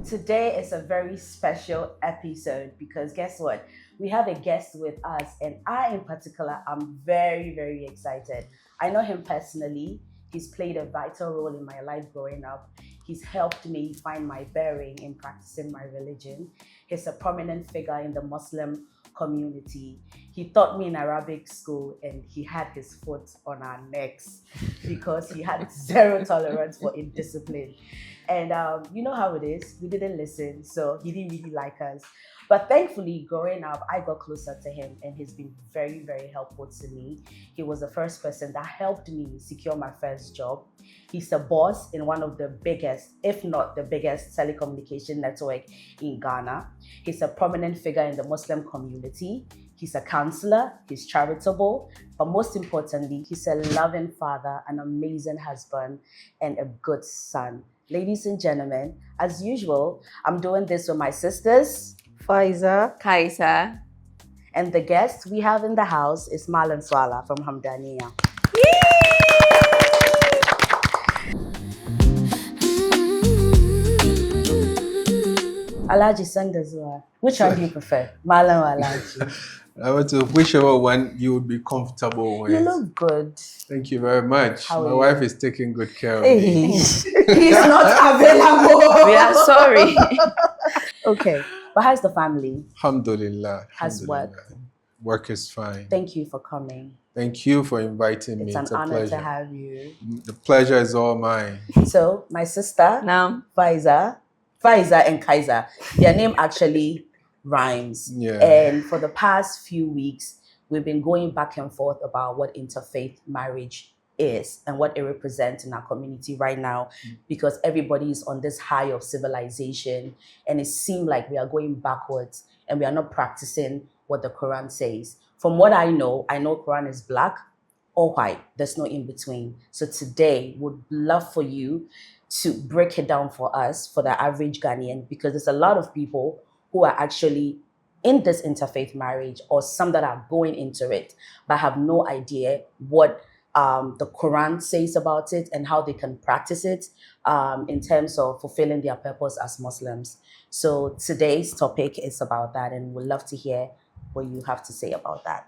Today is a very special episode because guess what? We have a guest with us, and I, in particular, am very, very excited. I know him personally. He's played a vital role in my life growing up. He's helped me find my bearing in practicing my religion. He's a prominent figure in the Muslim community. He taught me in Arabic school, and he had his foot on our necks because he had zero tolerance for indiscipline. And you know how it is. We didn't listen, so he didn't really like us. But thankfully, growing up, I got closer to him, and he's been very, very helpful to me. He was the first person that helped me secure my first job. He's a boss in one of the biggest, if not the biggest, telecommunication network in Ghana. He's a prominent figure in the Muslim community. He's a counselor, he's charitable, but most importantly, he's a loving father, an amazing husband, and a good son. Ladies and gentlemen, as usual, I'm doing this with my sisters, Faiza, Kaisa. and the guest we have in the house is Malan Swala from Hamdaniya. Alaji Sangazua. Which one do you prefer? Malan or Alaji? I want to whichever one you would be comfortable with. You look good. Thank you very much. How are My you? wife is taking good care of Hey, me. he's not available. We are sorry. Okay, but how's the family? Alhamdulillah. How's work? Alhamdulillah. Work is fine. Thank you for coming. Thank you for inviting me. It's an It's a honor pleasure. to have you. The pleasure is all mine. So, my sister, Now, Faiza and Kaiser, their name actually rhymes. Yeah. And for the past few weeks, we've been going back and forth about what interfaith marriage is and what it represents in our community right now, because everybody is on this high of civilization, and it seems like we are going backwards and we are not practicing what the Quran says. From what I know Quran is black or white. There's no in between. So today, would love for you to break it down for us, for the average Ghanaian, because there's a lot of people who are actually in this interfaith marriage, or some that are going into it, but have no idea what the Quran says about it and how they can practice it in terms of fulfilling their purpose as Muslims. So today's topic is about that, and we'd love to hear what you have to say about that.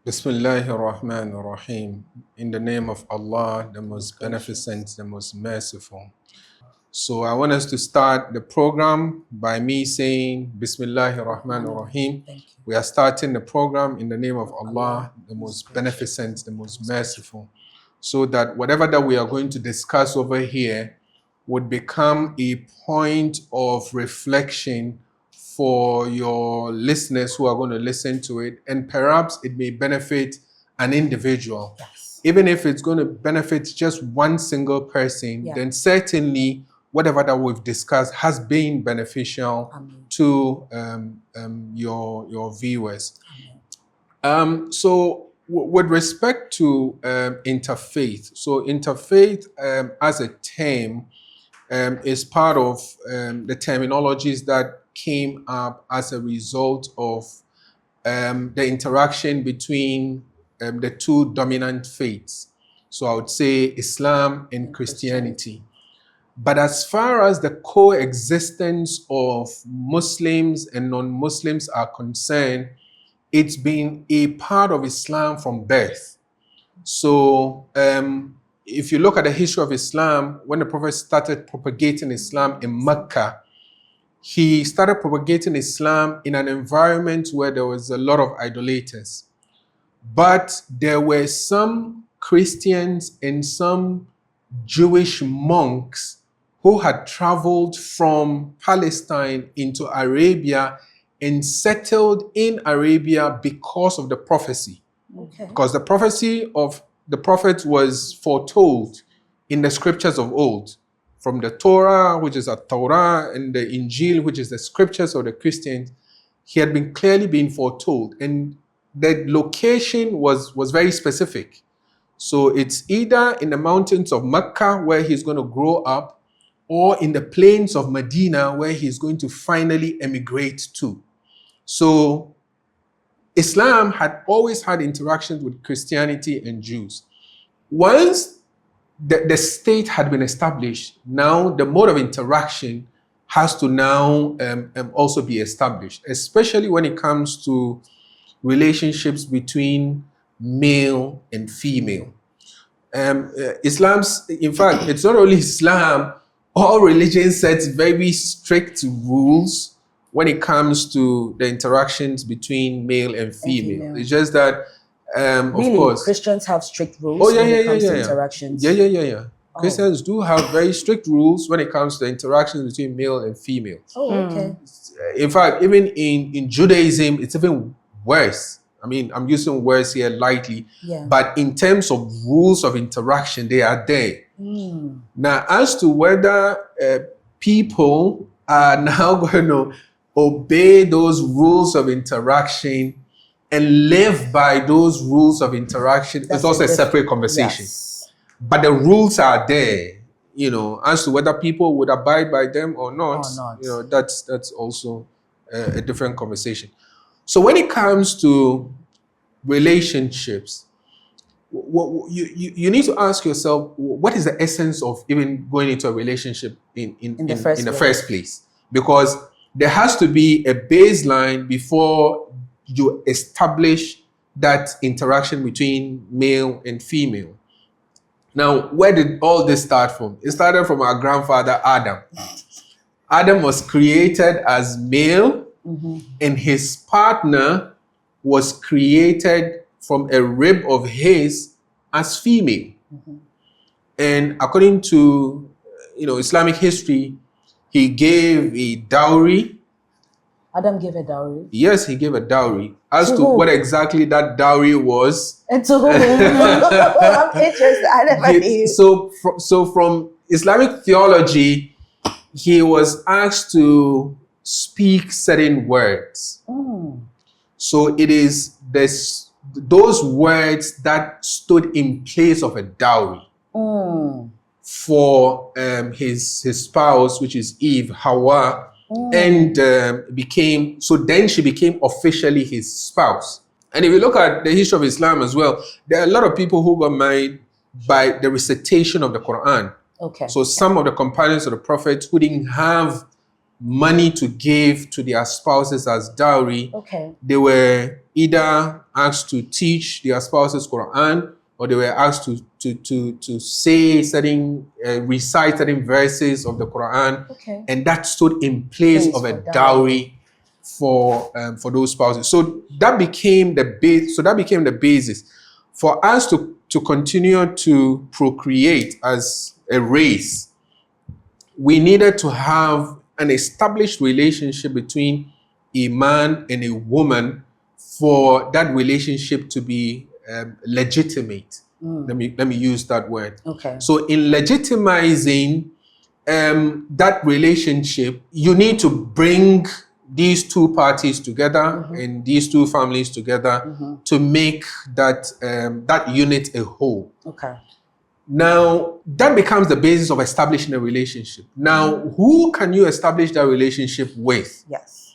Bismillahir Rahmanir Rahim. In the name of Allah, the most beneficent, the most merciful. So I want us to start the program by me saying Bismillahir Rahmanir Rahim. Thank you. We are starting the program in the name of Allah, the most beneficent, the most merciful, so that whatever that we are going to discuss over here would become a point of reflection for your listeners who are going to listen to it, and perhaps it may benefit an individual. Yes. Even if it's going to benefit just one single person, Yeah. then certainly whatever that we've discussed has been beneficial Amen. to your viewers. With respect to interfaith, so interfaith as a term is part of the terminologies that came up as a result of the interaction between the two dominant faiths. So I would say Islam and Christianity. But as far as the coexistence of Muslims and non-Muslims are concerned, it's been a part of Islam from birth. So if you look at the history of Islam, when the Prophet started propagating Islam in Mecca, he started propagating Islam in an environment where there was a lot of idolaters. But there were some Christians and some Jewish monks who had traveled from Palestine into Arabia and settled in Arabia because of the prophecy. Okay. Because the prophecy of the prophet was foretold in the scriptures of old, from the Torah, which is a Torah, and the Injil, which is the scriptures of the Christians. He had been clearly been foretold, and the location was very specific. So it's either in the mountains of Mecca, where he's going to grow up, or in the plains of Medina, where he's going to finally emigrate to. So Islam had always had interactions with Christianity and Jews. Once the state had been established, now the mode of interaction has to now also be established, especially when it comes to relationships between male and female. Islam's, in fact, it's not only Islam, all religions set very strict rules when it comes to the interactions between male and female. It's just that, really, of course, Christians have strict rules when it comes to interactions. Yeah. Christians do have very strict rules when it comes to interactions between male and female. Oh, okay. In fact, even in Judaism, it's even worse. I mean, I'm using words here lightly, but in terms of rules of interaction, they are there. Now, as to whether people are now going to obey those rules of interaction and live by those rules of interaction, it's also a separate conversation. Yes. But the rules are there, as to whether people would abide by them or not. That's also a different conversation. So when it comes to relationships, you need to ask yourself, what is the essence of even going into a relationship in the first place? Because there has to be a baseline before you establish that interaction between male and female. Now, where did all this start from? It started from our grandfather, Adam. Adam was created as male, and his partner was created from a rib of his as female. And according to Islamic history, he gave a dowry. Adam gave a dowry? Yes, he gave a dowry. As to what exactly that dowry was. And to whom? I'm interested. I never knew. So from Islamic theology, he was asked to speak certain words. So it is those words that stood in place of a dowry for his spouse, which is Eve, Hawa, and then she became officially his spouse. And if you look at the history of Islam as well, there are a lot of people who got married by the recitation of the Quran. Okay. So some of the companions of the Prophet who didn't have money to give to their spouses as dowry, they were either asked to teach their spouses Quran, or they were asked to say recite certain verses of the Quran, and that stood in place of a dowry for those spouses. So that became the base. So that became the basis for us to continue to procreate as a race. We needed to have an established relationship between a man and a woman for that relationship to be legitimate. Let me use that word. So in legitimizing that relationship, you need to bring these two parties together and these two families together to make that unit a whole. Now, that becomes the basis of establishing a relationship. Now, who can you establish that relationship with? Yes.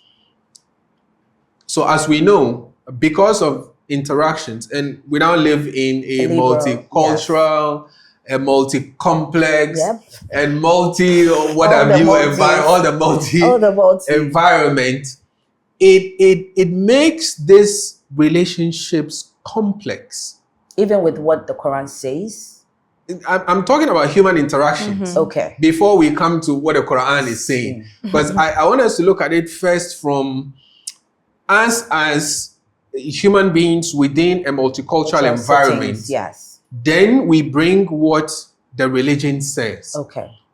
So as we know, because of interactions, and we now live in a multicultural, a multi-complex, and environment, it makes these relationships complex. Even with what the Quran says? I'm talking about human interactions. Before we come to what the Quran is saying. Because I want us to look at it first from us as human beings within a multicultural environment. Yes. Then we bring what the religion says.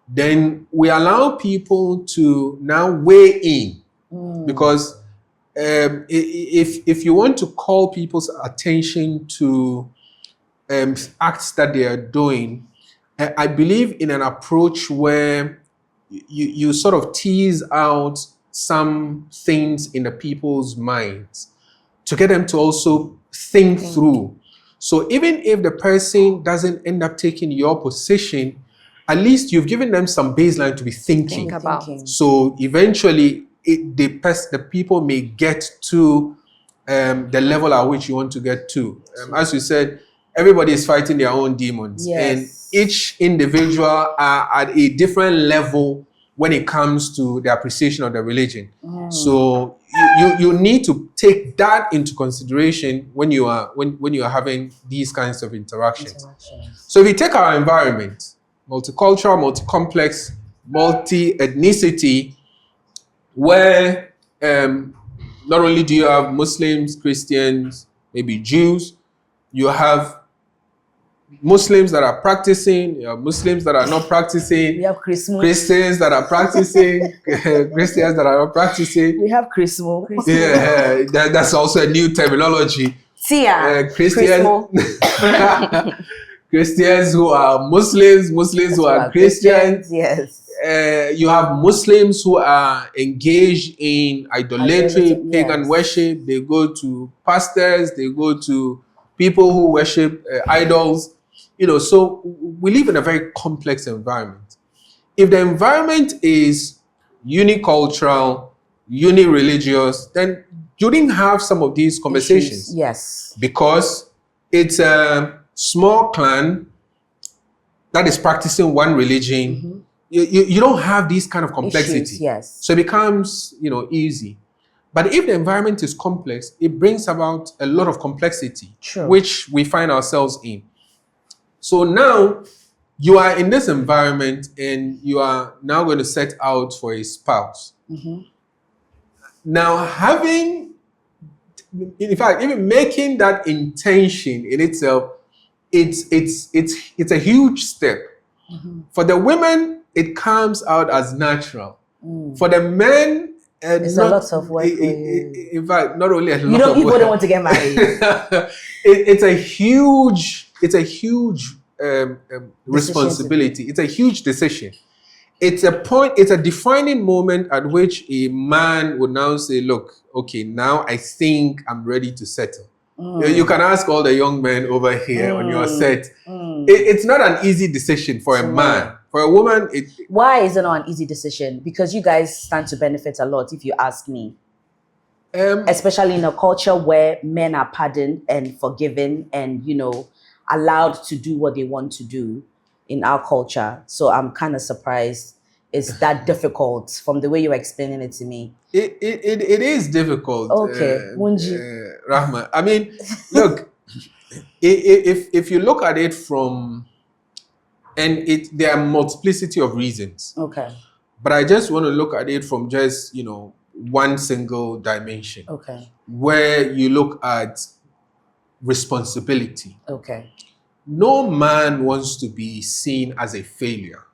Then we allow people to now weigh in. Because if you want to call people's attention to acts that they are doing, I believe in an approach where you sort of tease out some things in the people's minds to get them to also think through. So even if the person doesn't end up taking your position, at least you've given them some baseline to be thinking. So eventually, the people may get to the level at which you want to get to. As you said, everybody is fighting their own demons, and each individual are at a different level when it comes to the appreciation of the religion. So you need to take that into consideration when you are having these kinds of interactions. So if we take our environment, multicultural, multi-complex, multi-ethnicity, where not only do you have Muslims, Christians, maybe Jews, you have Muslims that are practicing, you have Muslims that are not practicing, we have Christians that are practicing, Christians that are not practicing. We have Christmas. Yeah, that's also a new terminology. Christians who are Muslims, Muslims who are Christians. Yes. You have Muslims who are engaged in idolatry, pagan worship. They go to pastors, they go to people who worship idols. So we live in a very complex environment. If the environment is unicultural, unireligious, then you didn't have some of these conversations. Issues. Yes. Because it's a small clan that is practicing one religion. You don't have these kind of complexity. Issues, yes. So it becomes, easy. But if the environment is complex, it brings about a lot of complexity, which we find ourselves in. So now you are in this environment and you are now going to set out for a spouse. Now in fact, even making that intention in itself, it's a huge step. For the women, it comes out as natural. For the men, it's a lot of work. In fact, not only a lot of work. You wouldn't want to get married. It's a huge responsibility. It's a huge decision. It's a defining moment at which a man would now say, look, okay, now I think I'm ready to settle. You can ask all the young men over here on your set. It's not an easy decision for a man. For a woman, why is it not an easy decision? Because you guys stand to benefit a lot, if you ask me. Especially in a culture where men are pardoned and forgiven and, allowed to do what they want to do in our culture. So I'm kind of surprised it's that difficult from the way you're explaining it to me. It is difficult. Okay, Rahma. I mean, look, if you look at it from, there are multiplicity of reasons. Okay. But I just want to look at it from just, one single dimension. Okay. Where you look at responsibility. Okay. No man wants to be seen as a failure.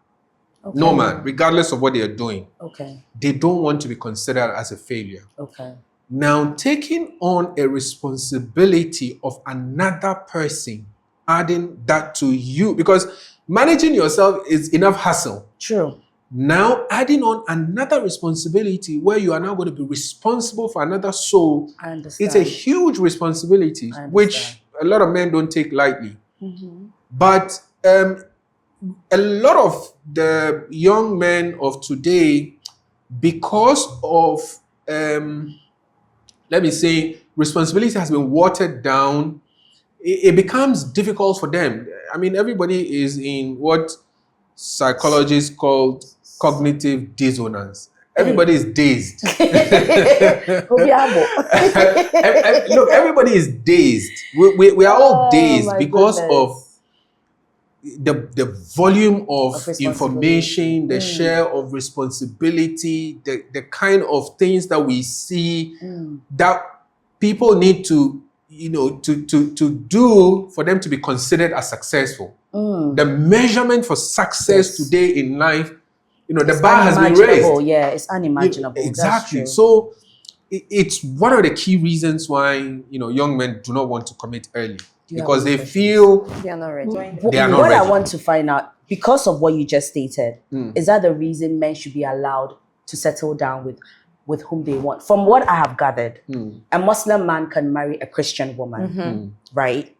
Okay. No man, regardless of what they are doing. Okay. They don't want to be considered as a failure. Okay. Now, taking on a responsibility of another person, adding that to you, because managing yourself is enough hassle. True. Now, adding on another responsibility where you are now going to be responsible for another soul. I understand. It's a huge responsibility, which a lot of men don't take lightly. But a lot of the young men of today, because of, let me say, responsibility has been watered down, it becomes difficult for them. I mean, everybody is in what psychologists call cognitive dissonance. Everybody is dazed. Look, everybody is dazed. We are all dazed because of the volume of information, the share of responsibility, the kind of things that we see that people need to, to do for them to be considered as successful. The measurement for success today in life, the bar has been raised. Yeah, it's unimaginable. Exactly. So it's one of the key reasons why, young men do not want to commit early. Because they feel they are not ready. What I want to find out, because of what you just stated, is that the reason men should be allowed to settle down with whom they want? From what I have gathered, a Muslim man can marry a Christian woman, right?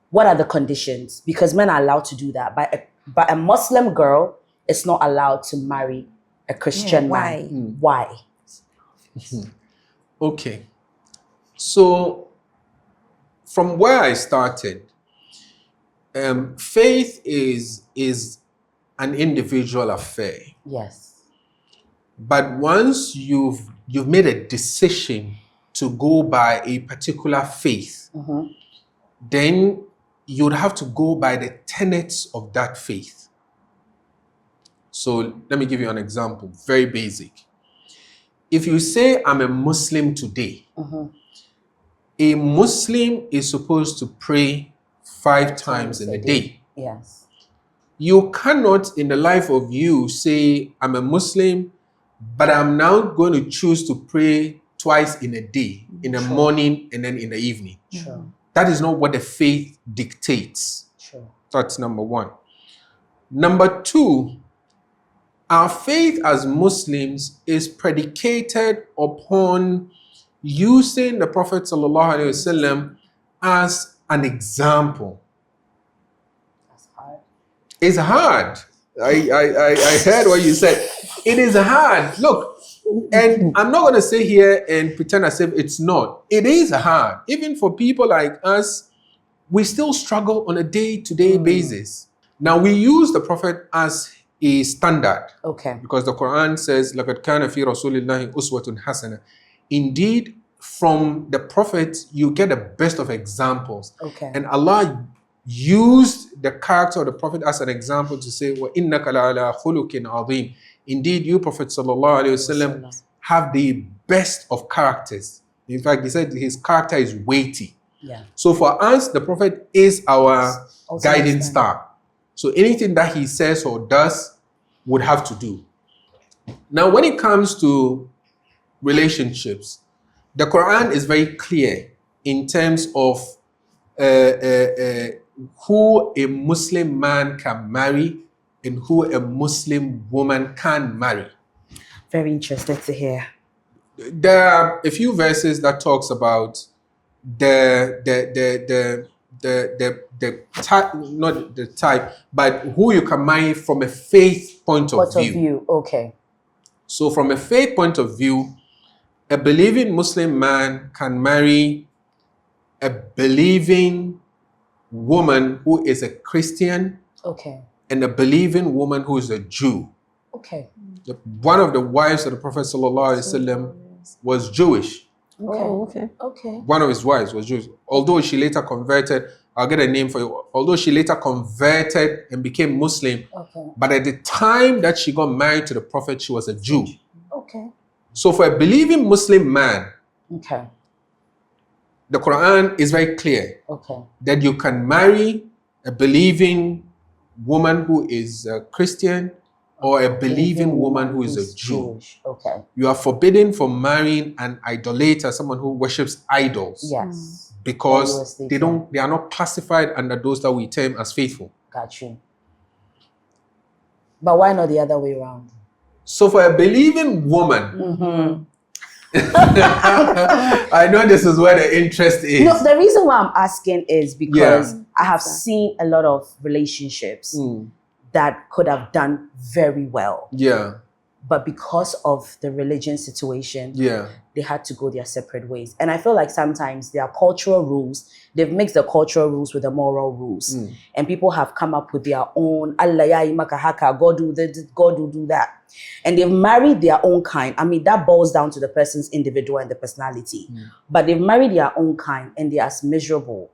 What are the conditions? Because men are allowed to do that. But But a Muslim girl is not allowed to marry a Christian man. Why? Okay. So, from where I started, faith is an individual affair. Yes. But once you've made a decision to go by a particular faith, then you'd have to go by the tenets of that faith. So let me give you an example, very basic. If you say I'm a Muslim today, a Muslim is supposed to pray 5 times in a day. Yes. You cannot in the life of you say I'm a Muslim, but I'm now going to choose to pray twice in a day, in the morning and then in the evening. True. That is not what the faith dictates. True. That's number one. Number two, our faith as Muslims is predicated upon using the Prophet ﷺ as an example. That's hard. It's hard. I heard what you said. It is hard. Look, and I'm not going to sit here and pretend as if it's not. It is hard. Even for people like us, we still struggle on a day-to-day basis. Now, we use the Prophet as a standard. Okay. Because the Quran says, لَقَدْ كَانَ فِي رَسُولِ اللَّهِ أُسْوَةٌ حَسَنَةٌ. Indeed, from the Prophet, you get the best of examples. Okay. And Allah used the character of the Prophet as an example to say, وَإِنَّكَ لَعَلَىٰ خُلُقٍ عَظِيمٍ. Indeed, you, Prophet ﷺ, have the best of characters. In fact, he said his character is weighty. Yeah. So for us, the Prophet is our guiding star. So anything that he says or does would have to do. Now, when it comes to relationships, the Quran is very clear in terms of who a Muslim man can marry and who a Muslim woman can marry. Very interested to hear. There are a few verses that talks about the type, not the type, but who you can marry from a faith point of view. Okay. So from a faith point of view, a believing Muslim man can marry a believing woman who is a Christian. Okay. And a believing woman who is a Jew. Okay. One of the wives of the Prophet ﷺ was Jewish. Okay. Oh, okay. Okay. One of his wives was Jewish. Although she later converted, I'll get a name for you. Although she later converted and became Muslim, Okay. but at the time that she got married to the Prophet, she was a Jew. Okay. So for a believing Muslim man, Okay. the Quran is very clear Okay. that you can marry a believing woman who is a Christian or a believing woman who is a Jew. Jewish. Okay. You are forbidden from marrying an idolater, someone who worships idols. Yes. Because they are not classified under those that we term as faithful. Got you. But why not the other way around? So for a believing woman, I know this is where the interest is. No, the reason why I'm asking is because I have seen a lot of relationships that could have done very well. Yeah. But because of the religion situation, they had to go their separate ways. And I feel like sometimes there are cultural rules. They've mixed the cultural rules with the moral rules. And people have come up with their own, Allah ya imakahaka, God do this, God will do that. And they've married their own kind. I mean, that boils down to the person's individual and the personality. But they've married their own kind and they're as miserable.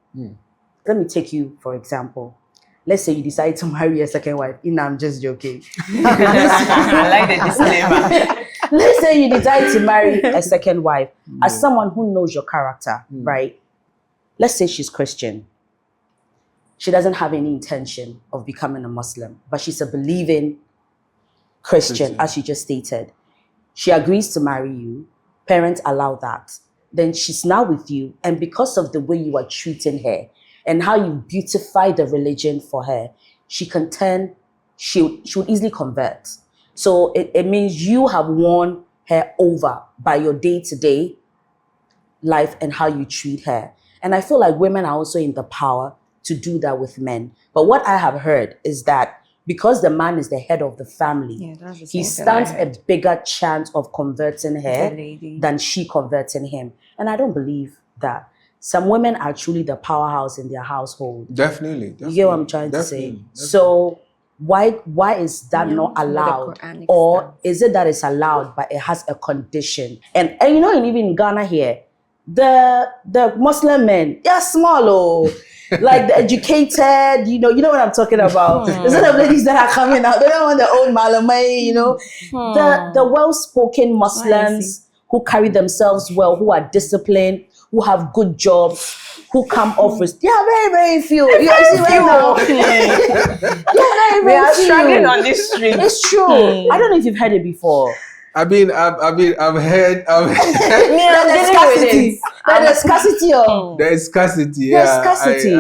Let me take you, for example. Let's say you decide to marry a second wife. I'm just joking. I like the disclaimer. Let's say you decide to marry a second wife as someone who knows your character, right? Let's say she's Christian. She doesn't have any intention of becoming a Muslim, but she's a believing Christian, as you just stated. She agrees to marry you. Parents allow that. Then she's now with you. And because of the way you are treating her, and how you beautify the religion for her, she would easily convert. So it means you have won her over by your day-to-day life and how you treat her. And I feel like women are also in the power to do that with men. But what I have heard is that because the man is the head of the family, Yeah, that's the he same thing I stands a heard. bigger chance of converting her The lady. than she converting him. And I don't believe that. Some women are truly the powerhouse in their household. Definitely. You get what I'm trying to say? Definitely. So why is that Yeah, not with the allowed? Quranic Or stance. is it that it's allowed but it has a condition? And you know, and even in Ghana here, the Muslim men, they're small, oh. Like the educated, you know what I'm talking about. Those are the ladies that are coming out. They don't want the old malamay, you know. The well-spoken Muslims who carry themselves well, who are disciplined, who have good jobs, who come off with, they are very, very few. You see right now. They are very, We very are few. struggling on this street. It's true. I don't know if you've heard it before. I've heard The scarcity. The scarcity of there's scarcity. There's Yeah, scarcity.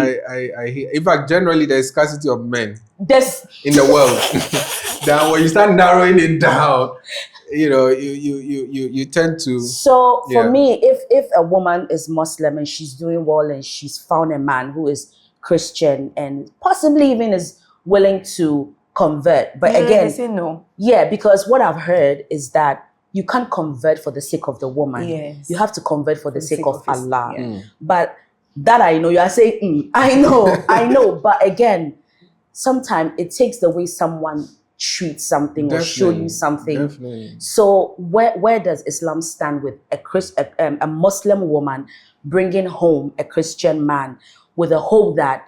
I hear. In fact, generally there's scarcity of men this. in the world. Then when you start narrowing it down, you tend to. So for Yeah. me, if a woman is Muslim and she's doing well and she's found a man who is Christian and possibly even is willing to convert, but They again, say no. yeah, because what I've heard is that you can't convert for the sake of the woman. Yes. You have to convert for the sake of his- Allah. yeah. But that I know, you are saying, I know. But again, sometimes it takes the way someone treats something or show you something. Definitely. So where does Islam stand with a Muslim woman bringing home a Christian man with the hope that,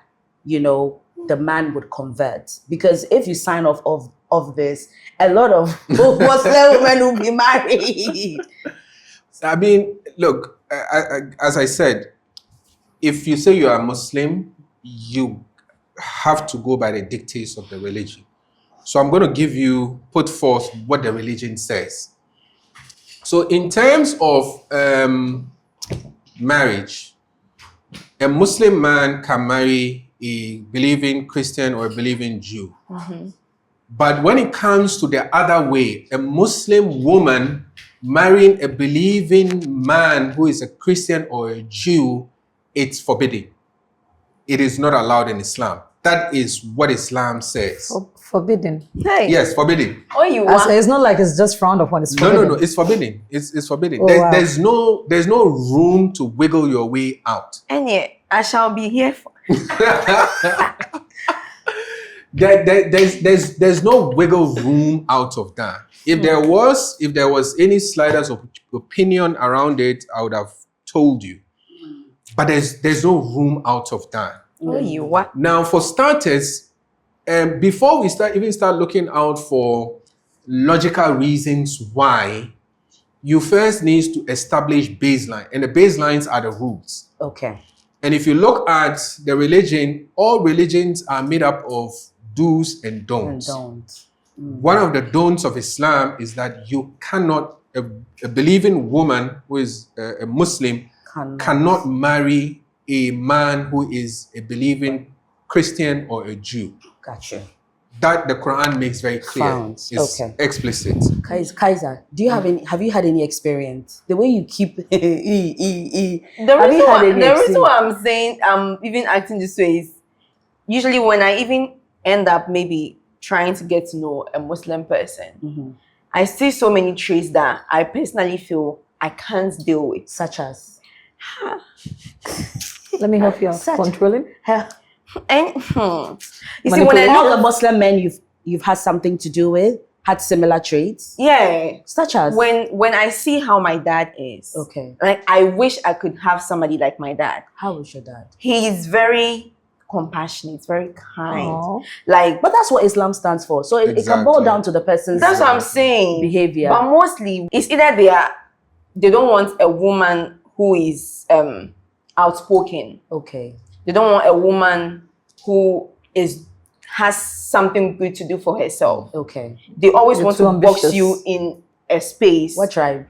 the man would convert? Because if you sign off of this, a lot of Muslim women will be married. I mean, look, as I said, if you say you are Muslim, you have to go by the dictates of the religion. So I'm going to put forth what the religion says. So in terms of marriage, a Muslim man can marry a believing Christian or a believing Jew. But when it comes to the other way, a Muslim woman marrying a believing man who is a Christian or a Jew, it's forbidden. It is not allowed in Islam. That is what Islam says. Forbidden. Hey. Yes, forbidden. Oh, you As, want? it's not like it's just frowned upon. It's forbidden. No, it's forbidden. It's forbidden. Oh, wow. There's no room to wiggle your way out. And yet, I shall be here for. There's no wiggle room out of that. If there was any sliders of opinion around it, I would have told you. But there's no room out of that. Oh, you what? Now, for starters, before we start looking out for logical reasons why, you first need to establish baseline, and the baselines are the rules. Okay. And if you look at the religion, all religions are made up of do's and don'ts. One of the don'ts of Islam is that you cannot, a believing woman who is a Muslim cannot marry a man who is a believing Christian or a Jew. Gotcha. That the Quran makes very clear. Found. It's Okay. explicit. Kaiser, do you have you had any experience? The way you keep The reason why I'm saying I'm even acting this way is usually when I even end up maybe trying to get to know a Muslim person, I see so many traits that I personally feel I can't deal with. such as Let me help you out. Such- Controlling. And you see, when I all the look, Muslim men you've had something to do with had similar traits, yeah, such as when I see how my dad is, okay. like I wish I could have somebody like my dad. How was your dad? He is very compassionate, very kind. Aw. Like But that's what Islam stands for. So it can boil Exactly. down to the person's that's what I'm saying. behavior. But mostly it's either they don't want a woman who is outspoken. Okay. They don't want a woman who has something good to do for herself. Okay. They always You're want too to box ambitious. you in a space. What tribe?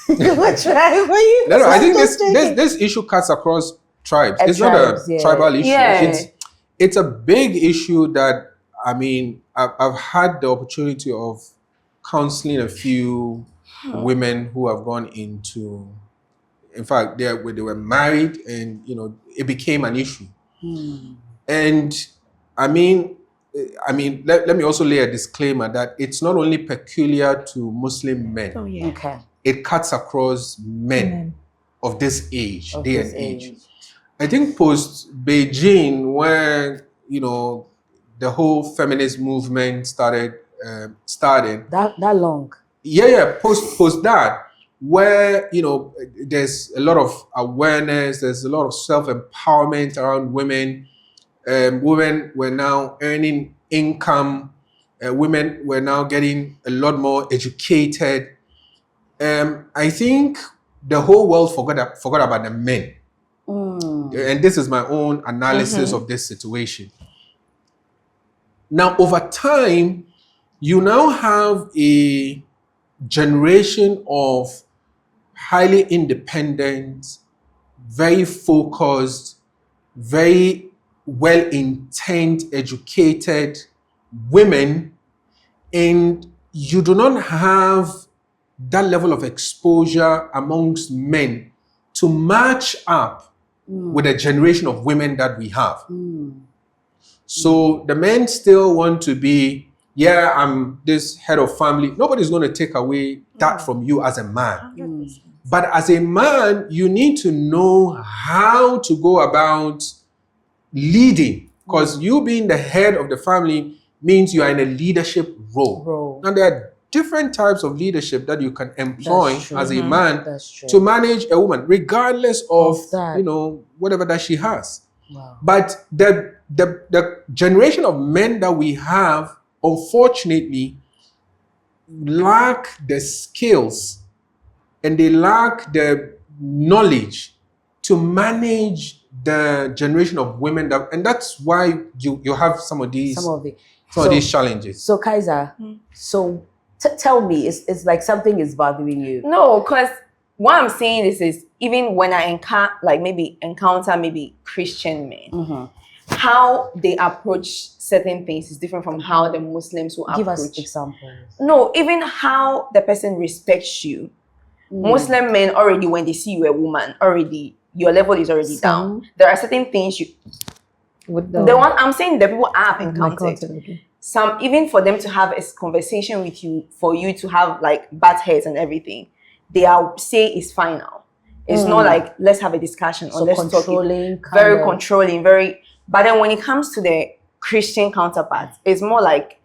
What tribe? Were you? No, I think Just checking. this issue cuts across tribes. It's Tribes, not a yeah. tribal issue. Yeah. It's a big issue that, I mean, I've had the opportunity of counseling a few women who have gone into, in fact, they were married and, it became an issue. And I mean, I mean, let me also lay a disclaimer that it's not only peculiar to Muslim men. Oh, yeah. Okay. It cuts across men of this age, Of day this and age. I think post Beijing, where the whole feminist movement started starting. That long. Yeah. Post that, where there's a lot of awareness, there's a lot of self-empowerment around women. Women were now earning income. Women were now getting a lot more educated. I think the whole world forgot about the men. And this is my own analysis of this situation. Now, over time, you now have a generation of highly independent, very focused, very well-intent, educated women, and you do not have that level of exposure amongst men to match up with the generation of women that we have. So the men still want to be, I'm this head of family. Nobody's going to take away that from you as a man. But as a man, you need to know how to go about leading, because you being the head of the family means you are in a leadership role. Now, there are different types of leadership that you can employ as a man to manage a woman, regardless of whatever that she has. But the generation of men that we have, unfortunately, lack the skills and they lack the knowledge to manage the generation of women and that's why you have some of these challenges. So Kaiser, tell me, it's like something is bothering you. No, because what I'm saying is even when I encounter maybe Christian men, how they approach certain things is different from how the Muslims will approach. Give us examples. No, even how the person respects you. Muslim men already, when they see you a woman, already your level is already down. There are certain things the one I'm saying, the people I have encountered. Some, even for them to have a conversation with you, for you to have like bad heads and everything, they say it's fine now. It's not like let's have a discussion or let's talk. Very controlling, very. But then when it comes to the Christian counterpart, it's more like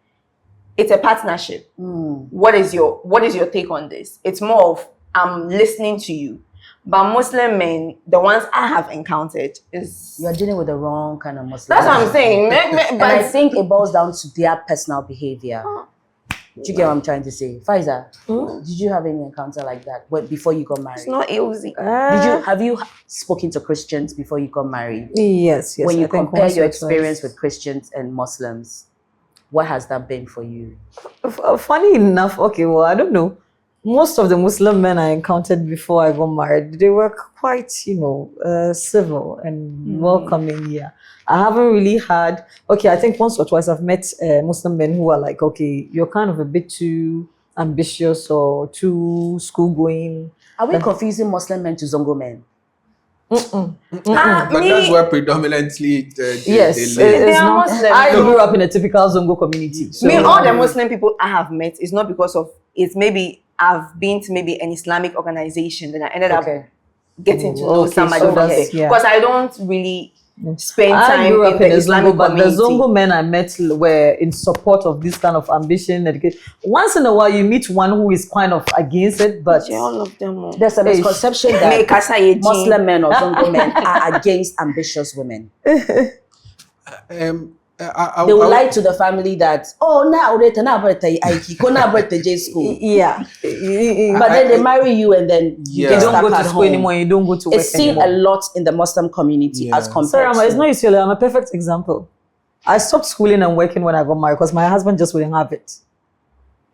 it's a partnership. What is your take on this? It's more of I'm listening to you. But Muslim men, the ones I have encountered, is you're dealing with the wrong kind of Muslim. That's what I'm saying. But I think it boils down to their personal behavior. Do you get what I'm trying to say? Faiza, did you have any encounter like that before you got married? It's not easy. Have you spoken to Christians before you got married? Yes. When you compare your experience with Christians and Muslims, what has that been for you? Funny enough, I don't know. Most of the Muslim men I encountered before I got married, they were quite, civil and welcoming. Yeah, I haven't really had. I think once or twice I've met Muslim men who are like, you're kind of a bit too ambitious or too school-going. Are we confusing Muslim men to Zongo men? But that's where predominantly yes, they not. I grew up in a typical Zongo community. So all the Muslim people I have met is not because of it's maybe I've been to maybe an Islamic organization, then I ended up getting to know somebody from there. Because I don't really spend time I grew up in Islamic Zongo, community. But the Zongo men I met were in support of this kind of ambition. Education. Once in a while, you meet one who is kind of against it, but all of them. There's a misconception that Muslim men or Zongo men are against ambitious women. They will lie to the family that now birthday J school. Yeah. But then they marry you and then you don't go to school anymore, you don't go to work It's seen a lot in the Muslim community as compared Sorry, it's not usually. I'm a perfect example. I stopped schooling and working when I got married because my husband just wouldn't have it.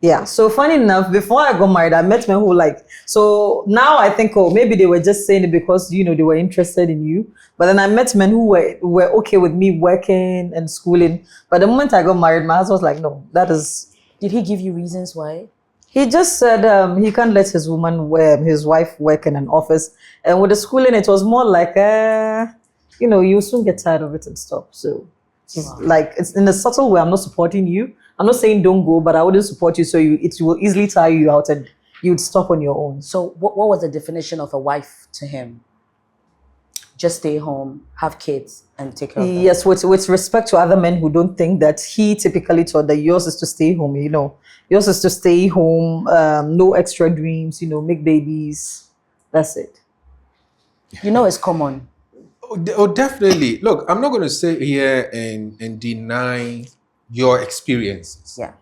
Yeah. So funny enough, before I got married, I met men who so now I think, maybe they were just saying it because, they were interested in you. But then I met men who were okay with me working and schooling. But the moment I got married, my husband was like, no, that is... Did he give you reasons why? He just said he can't let his wife work in an office. And with the schooling, it was more like, you soon get tired of it and stop. So Like, it's in a subtle way. I'm not supporting you. I'm not saying don't go, but I wouldn't support you, so it will easily tire you out and you'd stop on your own. So what was the definition of a wife to him? Just stay home, have kids, and take care of them. Yes, with respect to other men who don't think that, he typically thought that yours is to stay home, Yours is to stay home, no extra dreams, make babies. That's it. It's common. Oh, definitely. Look, I'm not going to sit here and deny your experiences. Yeah.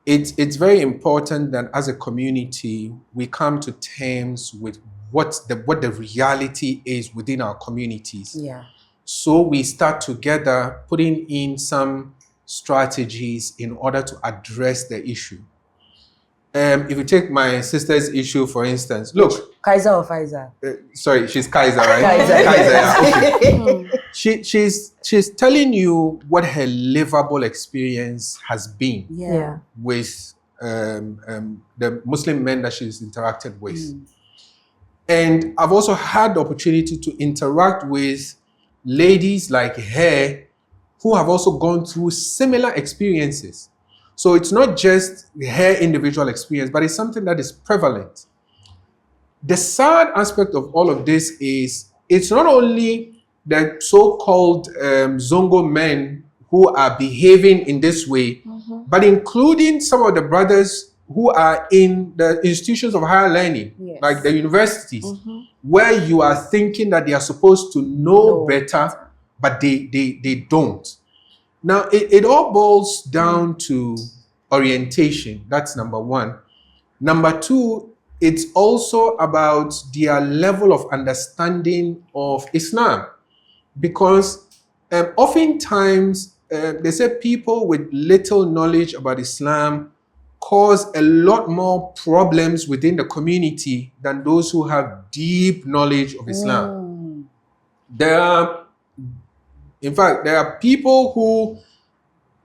It's very important that as a community, we come to terms with what the reality is within our communities. Yeah. So we start together putting in some strategies in order to address the issue. If you take my sister's issue, for instance, look. Kaiser or Pfizer? Sorry, she's Kaiser, right? Kaiser. Kaiser, yeah, okay. She's telling you what her livable experience has been with the Muslim men that she's interacted with. And I've also had the opportunity to interact with ladies like her who have also gone through similar experiences. So it's not just her individual experience, but it's something that is prevalent. The sad aspect of all of this is it's not only the so-called Zongo men who are behaving in this way, but including some of the brothers who are in the institutions of higher learning, like the universities, where you are thinking that they are supposed to know better, but they don't. Now, it all boils down to orientation. That's number one. Number two, it's also about their level of understanding of Islam. Because oftentimes, they say people with little knowledge about Islam cause a lot more problems within the community than those who have deep knowledge of Islam. There are people who,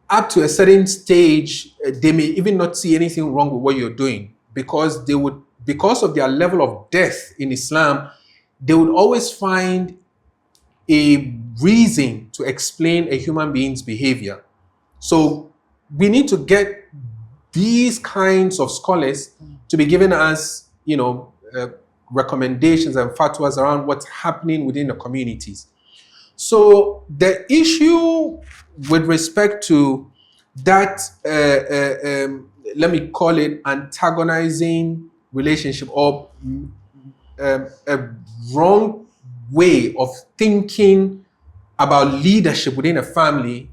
up to a certain stage, they may even not see anything wrong with what you're doing because because of their level of depth in Islam, they would always find a reason to explain a human being's behavior. So we need to get these kinds of scholars to be giving us, recommendations and fatwas around what's happening within the communities. So the issue with respect to that, let me call it antagonizing relationship or a wrong way of thinking about leadership within a family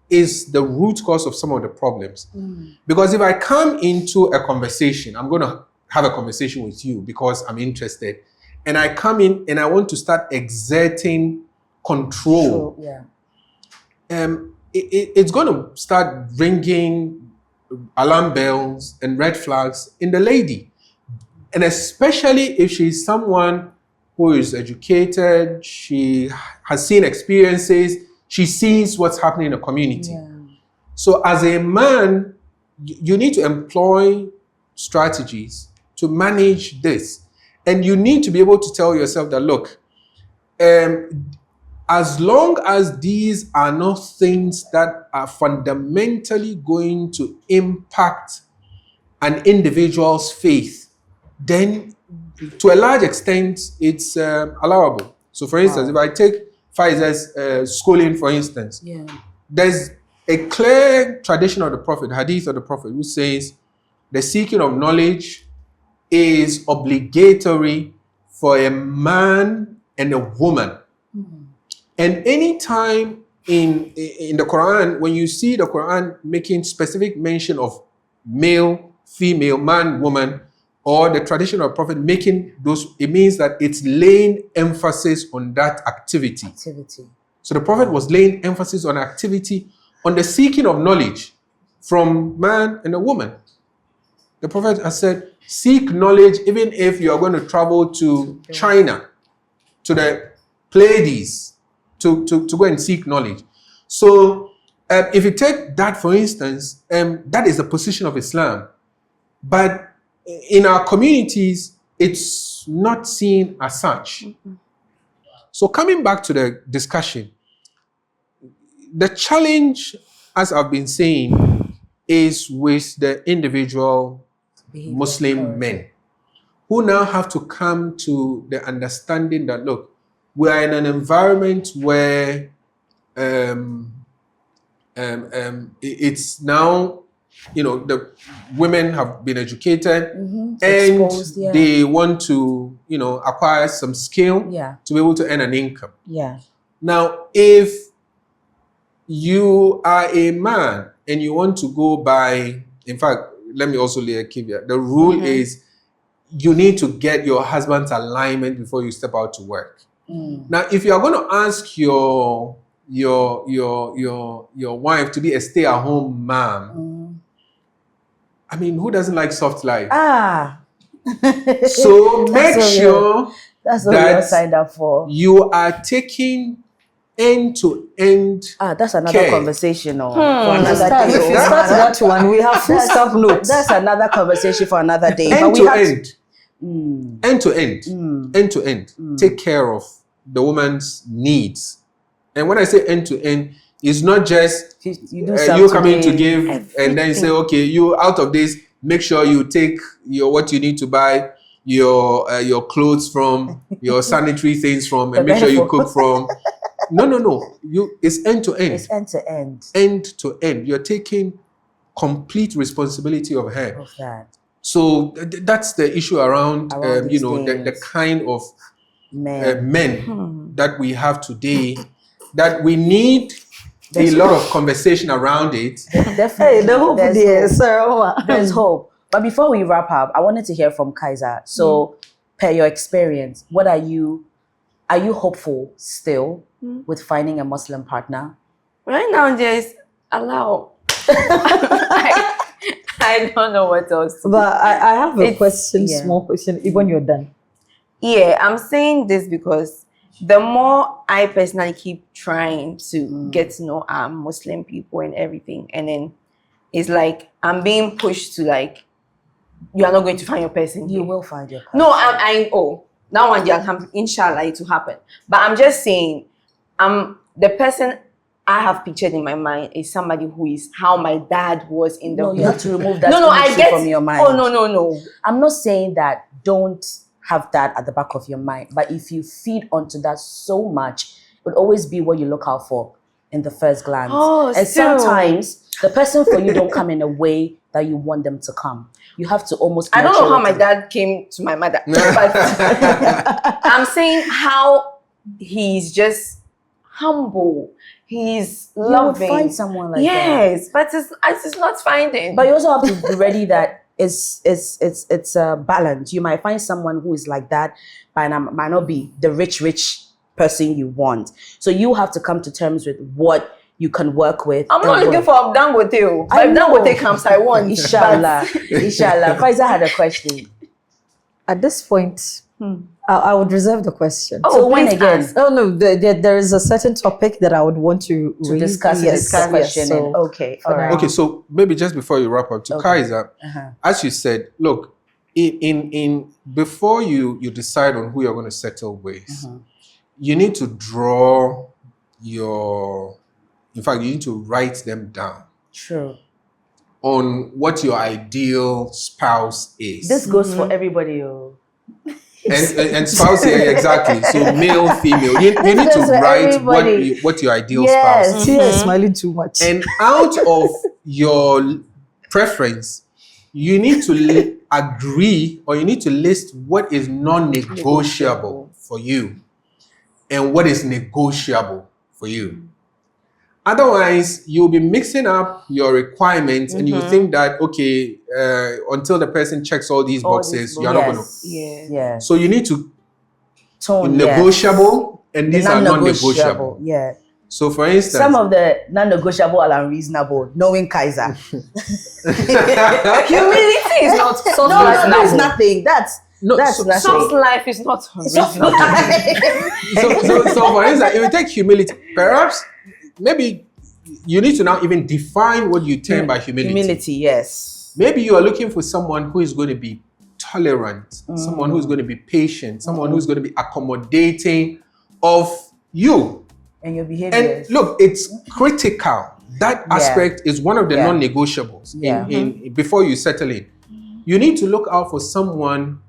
is the root cause of some of the problems. Because if I come into a conversation, I'm going to have a conversation with you because I'm interested, and I come in and I want to start exerting control, it's going to start ringing alarm bells and red flags in the lady. And especially if she's someone who is educated, she has seen experiences, she sees what's happening in the community. So as a man, you need to employ strategies to manage this. And you need to be able to tell yourself that, look, as long as these are not things that are fundamentally going to impact an individual's faith, then to a large extent, it's allowable. So for instance, if I take Pfizer's schooling, for instance, there's a clear tradition of the Prophet, hadith of the Prophet, which says the seeking of knowledge is obligatory for a man and a woman. And anytime in the Quran, when you see the Quran making specific mention of male, female, man, woman, or the tradition of Prophet making those, it means that it's laying emphasis on that activity. So the Prophet was laying emphasis on activity, on the seeking of knowledge from man and a woman. The Prophet has said, seek knowledge even if you are going to travel to China, to the Pleiades, to go and seek knowledge. So if you take that, for instance, that is the position of Islam. But in our communities, it's not seen as such. So coming back to the discussion, the challenge, as I've been saying, is with the individual Muslim men who now have to come to the understanding that, look, we are in an environment where it's now, the women have been educated and Exposed, they want to, acquire some skill to be able to earn an income. Yeah. Now, if you are a man and you want to go by, in fact, let me also lay a caveat. The rule is you need to get your husband's alignment before you step out to work. Now, if you are going to ask your wife to be a stay-at-home mom, I mean, who doesn't like soft life? So make sure that's what you're signed up for. You are taking end-to-end that's another care. Conversation for If another day. you start that one, we have full stop notes. That's another conversation for another day. End-to-end. End-to-end. Take care of the woman's needs. And when I say end-to-end, it's not just you coming to give and then say, okay, you out of this, make sure you take what you need to buy, your clothes from, your sanitary things from, and make sure you cook from. No. It's end-to-end. It's end-to-end. End-to-end. You're taking complete responsibility of her. Of that. So that's the issue around the kind of men that we have today, that we need a lot of conversation around it. Definitely. The hope There's hope. But before we wrap up, I wanted to hear from Kaiser. So, per your experience, what are you hopeful still with finding a Muslim partner? Right now, there's allow. I don't know what else. But I have a question, small question, even you're done. Yeah, I'm saying this because the more I personally keep trying to get to know Muslim people and everything, and then it's like I'm being pushed to like, you are not going to find your person. You will find your person. No, now one day, inshallah, it will happen. But I'm just saying, the person I have pictured in my mind is somebody who is how my dad was in the. No, you have to remove that from your mind. Oh no. I'm not saying that don't have that at the back of your mind, but if you feed onto that so much, it would always be what you look out for in the first glance. And sometimes the person for you don't come in a way that you want them to come. You have to almost. I don't know how my dad came to my mother, but I'm saying how he's just humble. He's loving. You will find someone like that. Yes, but it's not finding. But you also have to be ready that it's a balance. You might find someone who is like that, but might not be the rich person you want. So you have to come to terms with what you can work with. I'm not looking for Dangote. If Dangote comes, I want. Inshallah. Faiza had a question. At this point, I would reserve the question. So when again? Oh no, there is a certain topic that I would want to discuss the question. So, okay, all right. Okay, so maybe just before you wrap up, to Kaiser, as you said, look, in before you decide on who you're going to settle with, you need to draw in fact, you need to write them down. True. On what your ideal spouse is. This goes for everybody. And spouse, exactly. So male, female. You need to write what your ideal spouse is. Yes, smiling too much. And out of your preference, you need to agree, or you need to list what is non-negotiable for you and what is negotiable for you. Otherwise, you'll be mixing up your requirements and you think that, okay, until the person checks all these boxes, you're not going to. Yeah. So you need to negotiable and these are non-negotiable. Yeah. So for instance, some of the non-negotiable are unreasonable, knowing Kaiser. Humility is not soft life. That's nothing. That's nothing. Soft life is not reasonable. So for instance, if you take humility, perhaps maybe you need to now even define what you term by humility. Humility, yes. Maybe you are looking for someone who is going to be tolerant, someone who is going to be patient, someone who is going to be accommodating of you. And your behaviors. And look, it's critical. That aspect is one of the non-negotiables in before you settle in. You need to look out for someone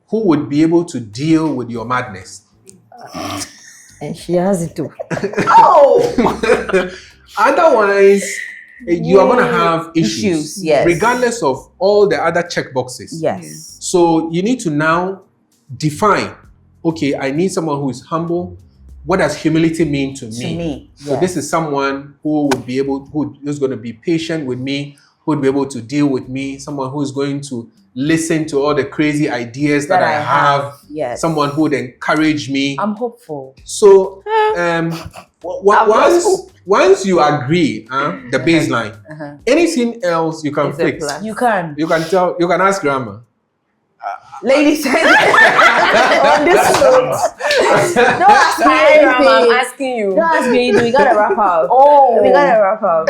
who would be able to deal with your madness. And she has it too. Otherwise, you are going to have issues, yes. regardless of all the other checkboxes. Yes. So you need to now define, okay, I need someone who is humble. What does humility mean to me? So this is someone who would be able, who's going to be patient with me, who would be able to deal with me, someone who is going to listen to all the crazy ideas that I have. Yes. Someone who would encourage me. I'm hopeful. So once you agree, the baseline, anything else you can fix. You can ask grandma. Ladies, on this note, don't ask me anything. I'm asking you. Don't ask me anything. We gotta wrap up. We gotta wrap up.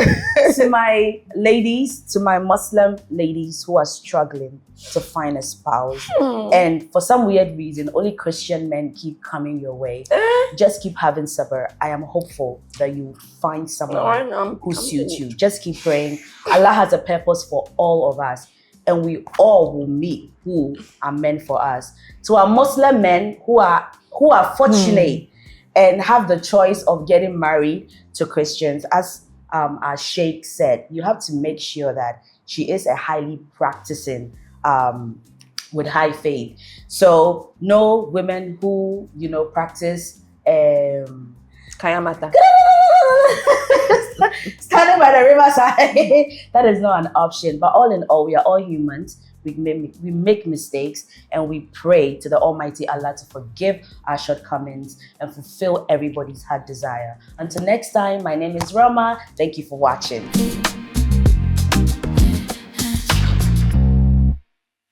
To my ladies, to my Muslim ladies who are struggling to find a spouse, and for some weird reason, only Christian men keep coming your way. Just keep having sabr. I am hopeful that you find someone who suits you. Just keep praying. Allah has a purpose for all of us, and we all will meet who are meant for us. To our Muslim men who are fortunate and have the choice of getting married to Christians, as our Sheikh said, you have to make sure that she is a highly practicing with high faith. So no women who practice Kayamata. Standing by the riverside. That is not an option. But all in all, we are all humans. We make mistakes, and we pray to the Almighty Allah to forgive our shortcomings and fulfill everybody's heart desire. Until next time, my name is Rama. Thank you for watching.